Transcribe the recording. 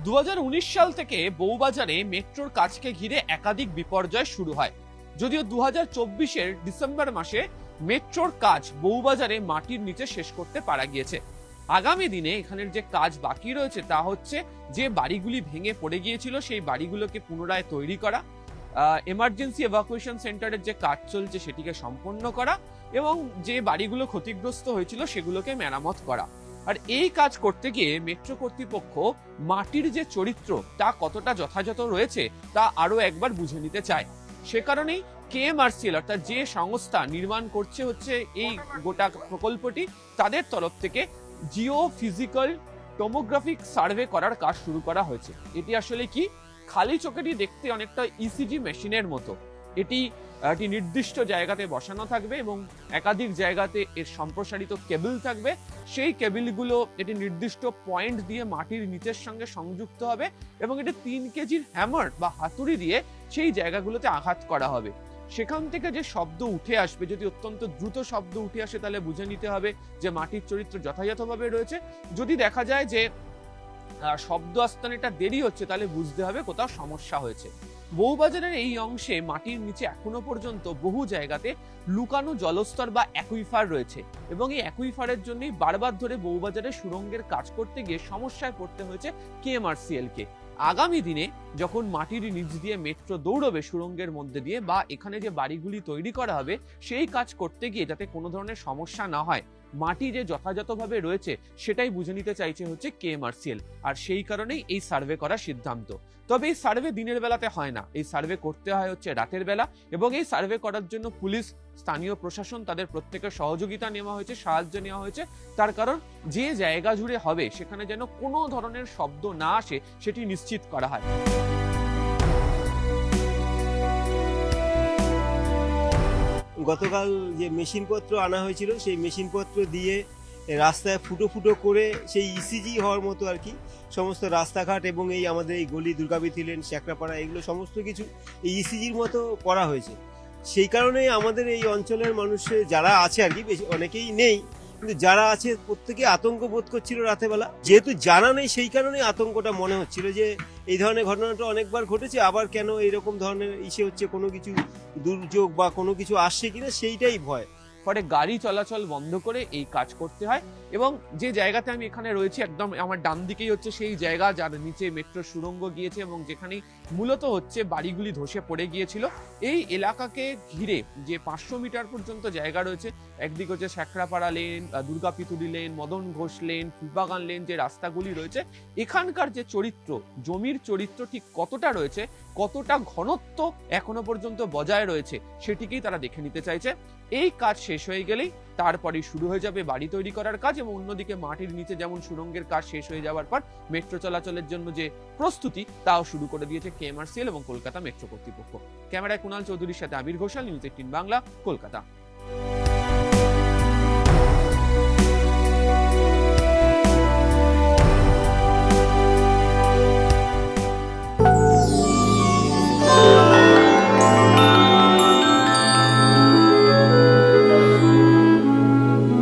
2019 সাল থেকে বউবাজারে মেট্রোর কাজকে ঘিরে একাধিক বিপর্যয় শুরু হয়। যদিও 2024-এর ডিসেম্বর মাসে মেট্রোর কাজ বউবাজারে মাটির নিচে শেষ করতে পারা গিয়েছে। আগামী দিনে এখানের যে কাজ বাকি রয়েছে তা হচ্ছে যে বাড়িগুলি ভেঙে পড়ে গিয়েছিল সেই বাড়িগুলোকে পুনরায় তৈরি করা, এমার্জেন্সি এভাকুয়েশন সেন্টারের যে কাজ চলছে সেটিকে সম্পন্ন করা এবং যে বাড়িগুলো ক্ষতিগ্রস্ত হয়েছিল সেগুলোকে মেরামত করা। আর এই কাজ করতে গিয়ে মেট্রো কর্তৃপক্ষ মাটির যে চরিত্র তা কতটা যথাযথ রয়েছে তা আরো একবার বুঝে নিতে চায়। সে কারণেই কেএমআরসিএল অর্থাৎ যে সংস্থা নির্মাণ করছে হচ্ছে এই গোটা প্রকল্পটি, তাদের তরফ থেকে জিও ফিজিক্যাল টোমোগ্রাফিক সার্ভে করার কাজ শুরু করা হয়েছে। এটি আসলে কি, খালি চোখেটি দেখতে অনেকটা ইসিজি মেশিনের মতো। এটি একটি নির্দিষ্ট জায়গাতে বসানো থাকবে এবং একাধিক জায়গাতে এর সম্প্রসারিত কেবল থাকবে। সেই কেবলগুলো এটি নির্দিষ্ট পয়েন্ট দিয়ে মাটির নিচের সঙ্গে সংযুক্ত হবে এবং এটি 3 কেজির হ্যামার বা হাতুড়ি দিয়ে সেই জায়গাগুলোতে আঘাত করা হবে। সেখান থেকে যে শব্দ উঠে আসবে, যদি অত্যন্ত দ্রুত শব্দ উঠে আসে তাহলে বুঝে নিতে হবে যে মাটির চরিত্র যথাযথভাবে রয়েছে। যদি দেখা যায় যে শব্দ আসতে দেরি হচ্ছে তাহলে বুঝতে হবে কোথাও সমস্যা হয়েছে। বউবাজারের এই অংশে মাটির নিচে এখনো পর্যন্ত বহু জায়গাতে লুকানো জলস্তর বা অ্যাকুইফার রয়েছে এবং এই অ্যাকুইফারের জন্যই বারবার ধরে বউবাজারে সুড়ঙ্গের কাজ করতে গিয়ে সমস্যায় পড়তে হয়েছে কেএমআরসিএল কে। আগামী দিনে যখন মাটির নিচ দিয়ে মেট্রো দৌড়বে সুড়ঙ্গের মধ্যে দিয়ে বা এখানে যে বাড়িগুলি তৈরি করা হবে সেই কাজ করতে গিয়ে যাতে কোনো ধরনের সমস্যা না হয়, মাটি যে যথাযথভাবে রয়েছে সেটাই বুঝে নিতে চাইছে হচ্ছে কেএমআরসিএল। আর সেই কারণেই এই সার্ভে করার সিদ্ধান্ত। তবে এই সার্ভে দিনের বেলাতে হয় না, এই সার্ভে করতে হয় হচ্ছে রাতের বেলা এবং এই সার্ভে করার জন্য পুলিশ, স্থানীয় প্রশাসন তাদের প্রত্যেকের সহযোগিতা নেওয়া হয়েছে, সাহায্য নেওয়া হয়েছে। তার কারণ যে জায়গা জুড়ে হবে সেখানে যেন কোনো ধরনের শব্দ না আসে সেটি নিশ্চিত করা হয়। গতকাল যে মেশিনপত্র আনা হয়েছিল সেই মেশিনপত্র দিয়ে রাস্তায় ফুটো ফুটো করে সেই ইসিজি হওয়ার মতো আর কি সমস্ত রাস্তাঘাট এবং এই আমাদের এই গলি দুর্গাবীথি লেন, শেখরাপাড়া, এগুলো সমস্ত কিছু এই ইসিজির মতো করা হয়েছে। সেই কারণে আমাদের এই অঞ্চলের মানুষের যারা আছে আর কি, বেশি অনেকেই নেই, কিন্তু যারা আছে প্রত্যেকে আতঙ্ক বোধ করছিল রাতেবেলা। যেহেতু জানা নেই সেই কারণে আতঙ্কটা মনে হচ্ছিল যে এই ধরনের ঘটনাটা অনেকবার ঘটেছে, আবার কেন এইরকম ধরনের ইসে হচ্ছে, কোনো কিছু দুর্যোগ বা কোনো কিছু আসছে কিনা সেইটাই ভয়। পরে গাড়ি চলাচল বন্ধ করে এই কাজ করতে হয় এবং যে জায়গাতে আমি এখানে রয়েছি একদম আমার ডান দিকেই হচ্ছে সেই জায়গা যার নিচে মেট্রো সুড়ঙ্গ গিয়েছে এবং যেখানেই মূলত হচ্ছে বাড়িগুলি ধসে পড়ে গিয়েছিল। এই এলাকাকে ঘিরে যে 500 মিটার পর্যন্ত জায়গা রয়েছে, একদিকে হচ্ছে Shekharapara lane, Durgapituri lane, Madan Ghosh lane, Phoolbagan lane, যে রাস্তাগুলি রয়েছে, এখানকার যে চরিত্র, জমির চরিত্র ঠিক কতটা রয়েছে, কতটা ঘনত্ব এখনো পর্যন্ত বজায় রয়েছে সেটিকেই তারা দেখে নিতে চাইছে। এই কাজ শেষ হয়ে গেলেই তারপরে শুরু হয়ে যাবে বাড়ি তৈরি করার কাজ এবং অন্যদিকে মাটির নিচে যেমন সুড়ঙ্গের কাজ শেষ হয়ে যাওয়ার পর মেট্রো চলাচলের জন্য যে প্রস্তুতি তাও শুরু করে দিয়েছে কেএমআরসিএল এবং কলকাতা মেট্রো কর্তৃপক্ষ। ক্যামেরায় কুণাল চৌধুরীর সাথে আবির ঘোষাল, নিউজ 18 বাংলা, কলকাতা।